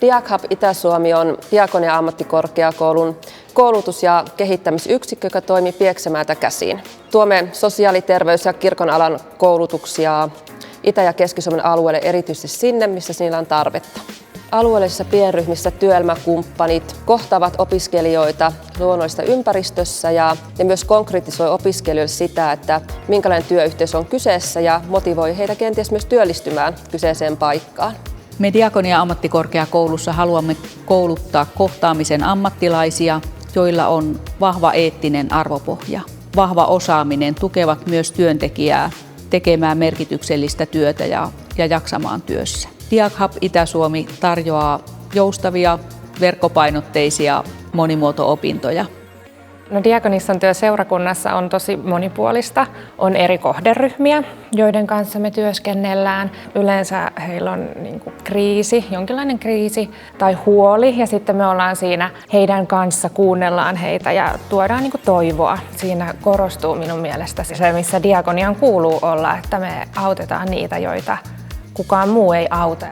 DIAK-Hub Itä-Suomi on Diakonia-ammattikorkeakoulun koulutus- ja kehittämisyksikkö, joka toimii Pieksämäeltä käsin. Tuomme sosiaali-, terveys- ja kirkon alan koulutuksia Itä- ja Keski-Suomen alueelle erityisesti sinne, missä niillä on tarvetta. Alueellisissa pienryhmissä työelämäkumppanit kohtaavat opiskelijoita luonnollisessa ympäristössä ja myös konkretisoi opiskelijoille sitä, että minkälainen työyhteisö on kyseessä ja motivoi heitä kenties myös työllistymään kyseiseen paikkaan. Me Diakonia-ammattikorkeakoulussa haluamme kouluttaa kohtaamisen ammattilaisia, joilla on vahva eettinen arvopohja. Vahva osaaminen tukevat myös työntekijää tekemään merkityksellistä työtä ja jaksamaan työssä. DIAK-Hub Itä-Suomi tarjoaa joustavia, verkkopainotteisia monimuoto-opintoja. Diakonissan työ seurakunnassa on tosi monipuolista. On eri kohderyhmiä, joiden kanssa me työskennellään. Yleensä heillä on kriisi, jonkinlainen kriisi tai huoli, ja sitten me ollaan siinä heidän kanssa, kuunnellaan heitä ja tuodaan toivoa. Siinä korostuu minun mielestä se, missä diakonian kuuluu olla, että me autetaan niitä, joita kukaan muu ei auta.